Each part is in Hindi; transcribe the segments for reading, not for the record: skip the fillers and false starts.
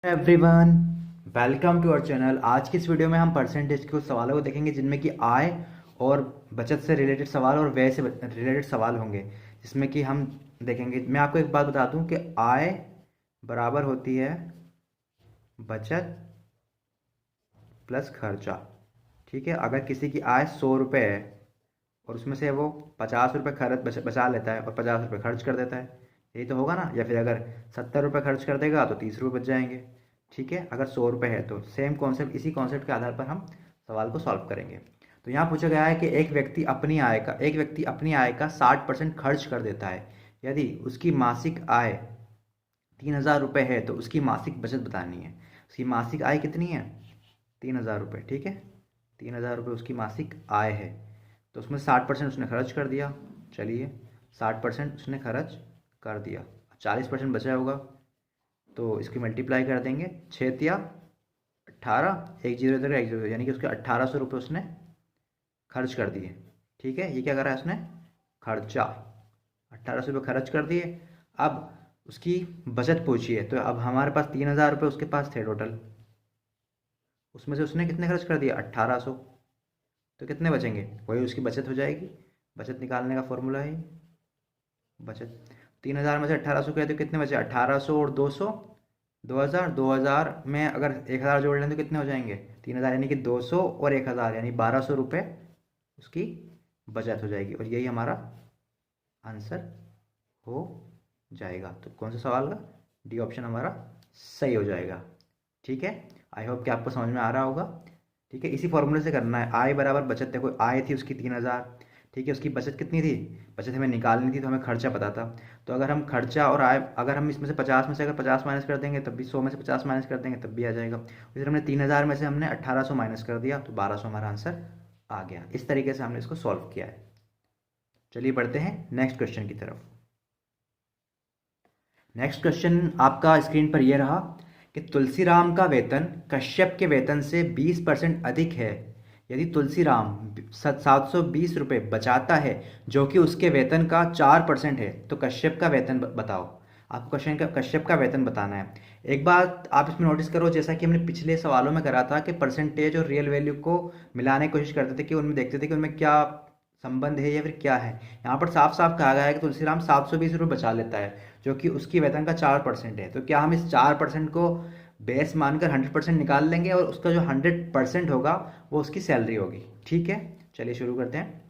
Everyone, welcome to our channel. आज की इस वीडियो में हम परसेंटेज के कुछ सवालों को देखेंगे जिनमें कि आय और बचत से रिलेटेड सवाल और व्यय से रिलेटेड सवाल होंगे। जिसमें कि हम देखेंगे, मैं आपको एक बात बता दूं कि आय बराबर होती है बचत प्लस खर्चा। ठीक है, अगर किसी की आय 100 रुपये है और उसमें से वो 50 रुपये खर्च बचा लेता है और 50 रुपये खर्च कर देता है, यही तो होगा ना। या फिर अगर 70 रुपये खर्च कर देगा तो 30 रुपये बच जाएंगे। ठीक है, अगर 100 रुपये है तो सेम कॉन्सेप्ट, इसी कॉन्सेप्ट के आधार पर हम सवाल को सॉल्व करेंगे। तो यहाँ पूछा गया है कि एक व्यक्ति अपनी आय का 60% खर्च कर देता है। यदि उसकी मासिक आय 3000 रुपये है तो उसकी मासिक बचत बतानी है। उसकी मासिक आय कितनी है? 3000 रुपये। ठीक है, 3000 रुपये उसकी मासिक आय है, तो उसमें 60% उसने खर्च कर दिया। चलिए, 60% उसने खर्च कर दिया, 40% बचा होगा, तो इसकी मल्टीप्लाई कर देंगे। 6 या 18, एक जीरो इधर एक जीरो, यानी कि उसके 1800 रुपये उसने खर्च कर दिए। ठीक है, ये क्या करा है उसने? खर्चा। 1800 रुपये खर्च कर दिए। अब उसकी बचत पूछी है, तो अब हमारे पास 3000 रुपये उसके पास थे टोटल, उसमें से उसने कितने खर्च कर दिया? 1800। तो कितने बचेंगे? वही उसकी बचत हो जाएगी। बचत निकालने का फॉर्मूला है बचत। 3000 में से 1800 किया तो कितने बचे? 1800 और 200, 2000। 2000 में अगर 1000 जोड़ लें तो कितने हो जाएंगे? 3000, यानी कि 200 और 1000 यानी 1200 रुपये उसकी बचत हो जाएगी। और यही हमारा आंसर हो जाएगा। तो कौन सा सवाल का डी ऑप्शन हमारा सही हो जाएगा। ठीक है, आई होप कि आपको समझ में आ रहा होगा। ठीक है, इसी फॉर्मूले से करना है। आय बराबर बचत। देखो, आय थी उसकी 3000। ठीक है, उसकी बचत कितनी थी? बचत हमें निकालनी थी, तो हमें खर्चा पता था। तो अगर हम खर्चा और आय, अगर हम इसमें से 50 में से अगर 50 माइनस कर देंगे तब भी, 100 में से 50 माइनस कर देंगे तब भी आ जाएगा। फिर हमने 3000 में से हमने 1800 माइनस कर दिया तो 1200 हमारा आंसर आ गया। इस तरीके से हमने इसको सॉल्व किया है। चलिए बढ़ते हैं नेक्स्ट क्वेश्चन की तरफ। नेक्स्ट क्वेश्चन आपका स्क्रीन पर यह रहा कि तुलसीराम का वेतन कश्यप के वेतन से 20% अधिक है। यदि तुलसीराम 720 रुपये बचाता है जो कि उसके वेतन का 4% है, तो कश्यप का वेतन बताओ। आपको क्वेश्चन का कश्यप का वेतन बताना है। एक बात आप इसमें नोटिस करो, जैसा कि हमने पिछले सवालों में करा था कि परसेंटेज और रियल वैल्यू को मिलाने की कोशिश करते थे कि उनमें देखते थे कि उनमें क्या संबंध है या फिर क्या है। यहाँ पर साफ साफ कहा गया है कि तुलसीराम 720 रुपये बचा लेता है जो कि उसकी वेतन का 4% है। तो क्या हम इस 4% को बेस मानकर 100% निकाल लेंगे और उसका जो 100% होगा वो उसकी सैलरी होगी। ठीक है, चलिए शुरू करते हैं।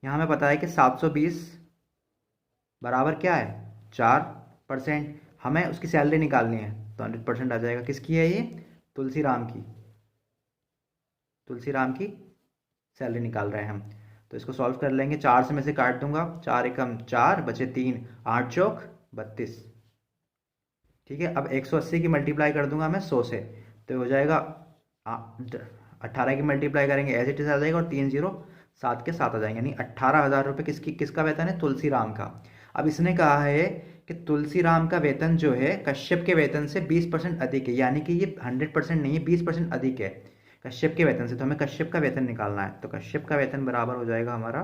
यहाँ हमें पता है कि 720 बराबर क्या है? 4%। हमें उसकी सैलरी निकालनी है तो 100% आ जाएगा। किसकी है ये? तुलसीराम की। तुलसीराम की सैलरी निकाल रहे हैं हम, तो इसको सॉल्व कर लेंगे। 4 से मैं से काट दूंगा, 4 एकम 4 बचे 3, 8 चौक 32। ठीक है, अब 180 की मल्टीप्लाई कर दूंगा मैं 100 से, तो हो जाएगा 18 की मल्टीप्लाई करेंगे एज इट इज आ जाएगा, और 3 जीरो 7 के 7 आ जाएंगे, यानी 18,000 रुपये किसका वेतन है? तुलसीराम का। अब इसने कहा है कि तुलसीराम का वेतन जो है कश्यप के वेतन से 20% अधिक है, यानी कि ये 100% नहीं है, 20% अधिक है कश्यप के वेतन से। तो हमें कश्यप का वेतन निकालना है। तो कश्यप का वेतन बराबर हो जाएगा हमारा,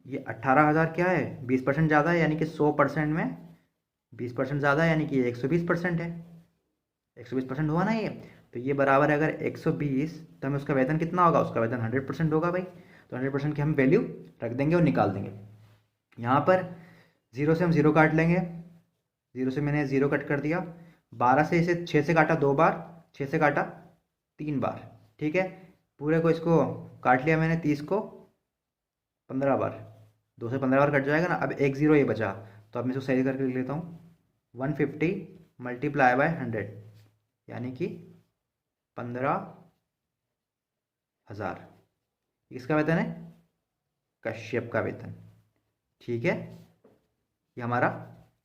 ये 18,000 क्या है? 20% ज़्यादा है, यानी कि 100% में 20% ज़्यादा है, यानी कि ये 120% है। 120% हुआ ना ये। तो ये बराबर है, अगर 120 तो हमें उसका वेतन कितना होगा? उसका वेतन 100% होगा भाई। तो 100% की हम वैल्यू रख देंगे और निकाल देंगे। यहाँ पर 0 से हम 0 काट लेंगे। 0 से मैंने 0 कट कर दिया। 12 से इसे 6 से काटा 2 बार, 6 से काटा 3 बार। ठीक है, पूरे को इसको काट लिया मैंने, 30 को 15 बार, 2 से 15 बार कट जाएगा ना। अब 1 0 ये बचा, तो अब मैं इसको सही करके लिख लेता हूँ। 150 मल्टीप्लाई बाय 100, यानी कि 15,000। किसका वेतन है? कश्यप का वेतन। ठीक है, ये हमारा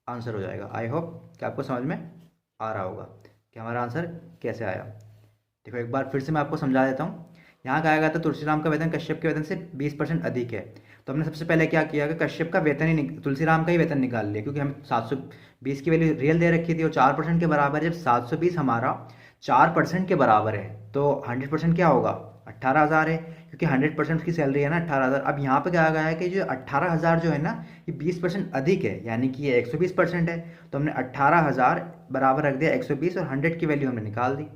आंसर हो जाएगा। आई होप कि आपको समझ में आ रहा होगा कि हमारा आंसर कैसे आया। देखो, एक बार फिर से मैं आपको समझा देता हूँ। यहाँ कहा गया था तुलसीराम का वेतन कश्यप के वेतन से 20% अधिक है। तो हमने सबसे पहले क्या किया कि कश्यप का वेतन ही तुलसीराम का ही वेतन निकाल लिया, क्योंकि हम 720 की वैल्यू रियल दे रखी थी और 4% के बराबर है। जब 720 हमारा 4% के बराबर है तो 100% क्या होगा? 18,000 है, क्योंकि 100% उसकी सैलरी है ना 18,000। अब यहाँ पे कहा गया है कि जो 18,000 जो है ना, ये 20% अधिक है, यानी कि ये 120% है। तो हमने 18,000 बराबर रख दिया 120 और 100 की वैल्यू हमने निकाल दी।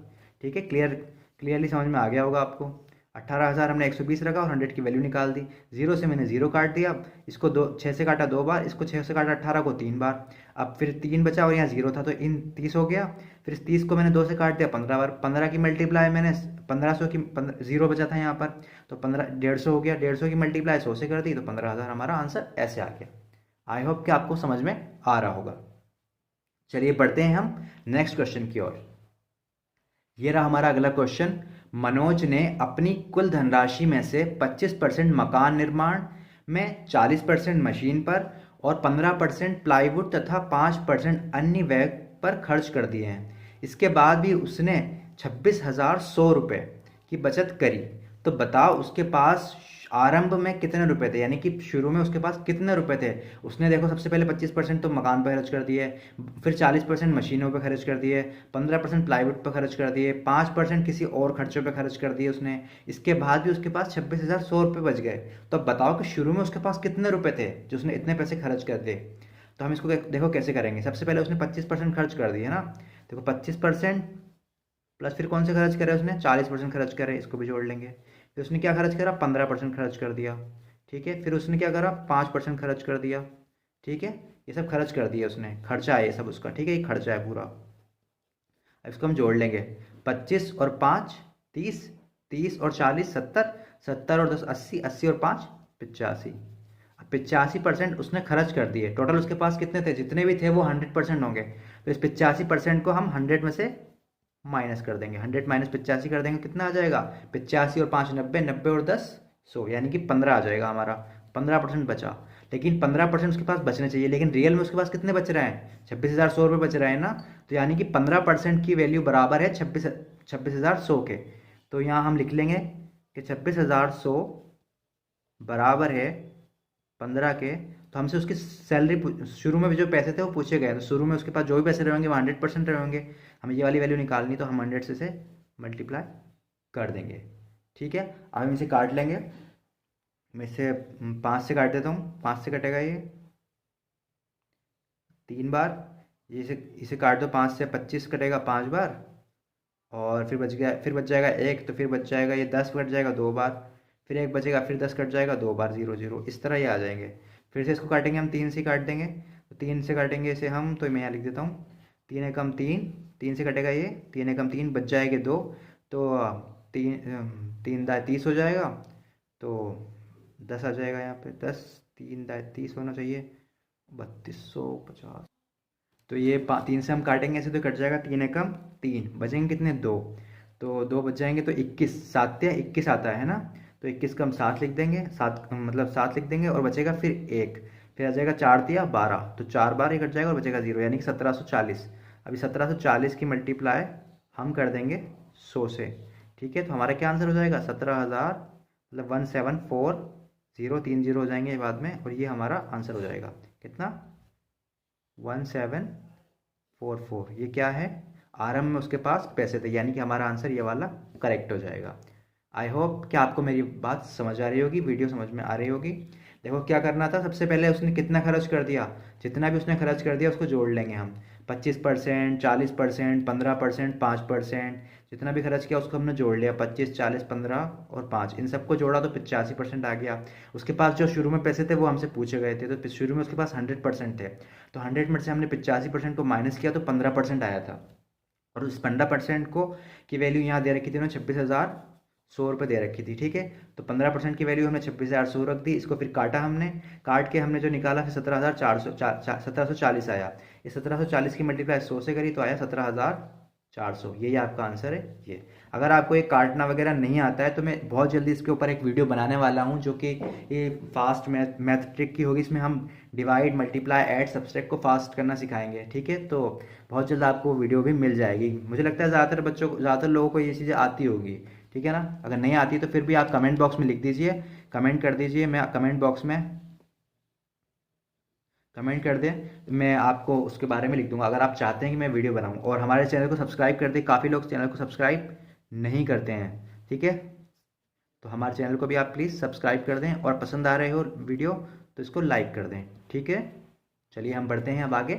ठीक है, क्लियरली समझ में आ गया होगा आपको। 18,000 हमने 120 रखा और 100 की वैल्यू निकाल दी। जीरो से मैंने जीरो काट दिया, इसको 6 से काटा 2 बार, इसको 6 से काटा 18 को 3 बार। अब फिर 3 बचा और यहाँ जीरो था तो इन 30 हो गया। फिर इस 30 को मैंने 2 से काट दिया 15 बार, 15 की मल्टीप्लाई मैंने 1500 की, जीरो बचा था यहाँ पर तो 150 हो गया, 150 की मल्टीप्लाई 100 से कर दी तो 15,000 हमारा आंसर ऐसे आ गया। आई होप कि आपको समझ में आ रहा होगा। चलिए बढ़ते हैं हम नेक्स्ट क्वेश्चन की ओर। ये रहा हमारा अगला क्वेश्चन। मनोज ने अपनी कुल धनराशि में से 25% मकान निर्माण में, 40% मशीन पर और 15% प्लाईवुड तथा 5% अन्य व्यय पर खर्च कर दिए हैं। इसके बाद भी उसने 26,100 रुपये की बचत करी। तो बताओ उसके पास आरंभ में कितने रुपए थे, यानी कि शुरू में उसके पास कितने रुपए थे। उसने देखो सबसे पहले 25% तो मकान पर खर्च कर दिए, फिर 40% मशीनों पर खर्च कर दिए, 15% प्लाईवुड पर खर्च कर दिए, 5% किसी और खर्चों पर खर्च कर दिए उसने। इसके बाद भी उसके पास 26,100 रुपये बच गए। तो अब बताओ कि शुरू में उसके पास कितने रुपए थे जो उसने इतने पैसे खर्च कर दिए। तो हम इसको देखो कैसे करेंगे। सबसे पहले उसने 25% खर्च कर दिए ना, देखो 25% प्लस फिर कौन से खर्च करे उसने, 40% खर्च करे, इसको भी जोड़ लेंगे। फिर उसने क्या खर्च करा, 15% खर्च कर दिया। ठीक है, फिर उसने क्या करा, 5% खर्च कर दिया। ठीक है, ये सब खर्च कर दिया उसने, खर्चा है ये सब उसका। ठीक है, ये खर्चा है पूरा। अब इसको हम जोड़ लेंगे, 25 और 5 30, 30 और 40 70, 70 और 10 80, 80 और 5 85। अब 85% उसने खर्च कर दिए। टोटल उसके पास कितने थे, जितने भी थे वो 100% होंगे। तो इस 85% को हम 100 में से माइनस कर देंगे, 100 माइनस 85 कर देंगे, कितना आ जाएगा, 85 और 5 90, 90 और 10 100, यानी कि 15 आ जाएगा हमारा। 15% बचा, लेकिन 15% उसके पास बचने चाहिए, लेकिन रियल में उसके पास कितने बच रहे हैं, 26,100 रुपये बच रहे हैं ना। तो यानी कि 15% की वैल्यू बराबर है 26,100 के। तो यहाँ हम लिख लेंगे कि 26,100 बराबर है 15 के। तो हमसे उसकी सैलरी शुरू में भी जो पैसे थे वो पूछे गए, तो शुरू में उसके पास जो भी पैसे रहेंगे वो 100% रहेंगे। हमें ये वाली वैल्यू निकालनी, तो हम 100 से मल्टीप्लाई कर देंगे। ठीक है, अब हम इसे काट लेंगे। मैं इसे 5 से काट देता हूँ, 5 से कटेगा ये 3 बार। ये इसे काट दो 5 से, 25 कटेगा 5 बार, और फिर बच गया, फिर बच जाएगा 1, तो फिर बच जाएगा ये 10 कट जाएगा 2 बार, फिर 1 बचेगा, फिर 10 कट जाएगा 2 बार, 0 0, इस तरह ये आ जाएंगे। फिर से इसको काटेंगे हम, 3 से काट देंगे, तो 3 से काटेंगे इसे हम, तो मैं यहाँ लिख देता हूँ 3 एकम 3, 3 से कटेगा ये 3 एकम 3, बच जाएंगे 2, तो 3 दाए 30 हो जाएगा, तो 10 आ जाएगा यहाँ पे, 10 3 दाए 30 होना चाहिए, 3250। तो ये 3 से हम काटेंगे ऐसे, तो कट जाएगा 3 एकम 3, बचेंगे कितने 2, तो 2 बच जाएंगे, तो 21 7 या 21 आता है ना। तो 21 का हम 7 लिख देंगे, 7 मतलब 7 लिख देंगे, और बचेगा फिर 1, फिर आ जाएगा 4 तिया 12, तो 4 बार ये कट जाएगा और बचेगा 0, यानी कि 1740। अभी 1740 की मल्टीप्लाई हम कर देंगे 100 से। ठीक है, तो हमारा क्या आंसर हो जाएगा, 17,000 मतलब 1740 हो जाएंगे बाद में, और ये हमारा आंसर हो जाएगा कितना, 1744। ये क्या है, आरंभ में उसके पास पैसे थे, यानी कि हमारा आंसर ये वाला करेक्ट हो जाएगा। आई होप कि आपको मेरी बात समझ आ रही होगी, वीडियो समझ में आ रही होगी। देखो क्या करना था, सबसे पहले उसने कितना खर्च कर दिया, जितना भी उसने खर्च कर दिया उसको जोड़ लेंगे हम। 25%, 40%, 15%, 5%, जितना भी खर्च किया उसको हमने जोड़ लिया। 25, 40, 15 और 5, इन सबको जोड़ा तो 85% आ गया। उसके पास जो शुरू में पैसे थे वो हमसे पूछे गए थे, तो शुरू में उसके पास 100% थे, तो 100 में से हमने 85% को माइनस किया तो 15% आया था। और उस 15% को की वैल्यू यहाँ दे रखी थी उन्होंने 26,100 रुपये दे रखी थी। ठीक है, तो 15% की वैल्यू हमने 26,100 रख दी। इसको फिर काटा हमने, काट के हमने जो निकाला फिर 17,440 आया। ये 1740 की मल्टीप्लाई 100 से करी तो आया 17,400। यही आपका आंसर है ये। अगर आपको ये काटना वगैरह नहीं आता है तो मैं बहुत जल्दी इसके ऊपर एक वीडियो बनाने वाला हूँ जो कि ये फास्ट मैथ ट्रिक की होगी। इसमें हम डिवाइड, मल्टीप्लाई, ऐड, सब्सट्रैक्ट को फास्ट करना सिखाएंगे। ठीक है, तो बहुत जल्द आपको वीडियो भी मिल जाएगी। मुझे लगता है ज़्यादातर लोगों को ये चीज़ें आती होगी। ठीक है ना, अगर नहीं आती तो फिर भी आप कमेंट बॉक्स में लिख दीजिए, कमेंट कर दीजिए, मैं कमेंट बॉक्स में कमेंट कर दें, मैं आपको उसके बारे में लिख दूंगा अगर आप चाहते हैं कि मैं वीडियो बनाऊं। और हमारे चैनल को सब्सक्राइब कर दें, काफ़ी लोग चैनल को सब्सक्राइब नहीं करते हैं। ठीक है, तो हमारे चैनल को भी आप प्लीज़ सब्सक्राइब कर दें, और पसंद आ रहे हो वीडियो तो इसको लाइक कर दें। ठीक है, चलिए हम बढ़ते हैं अब आगे।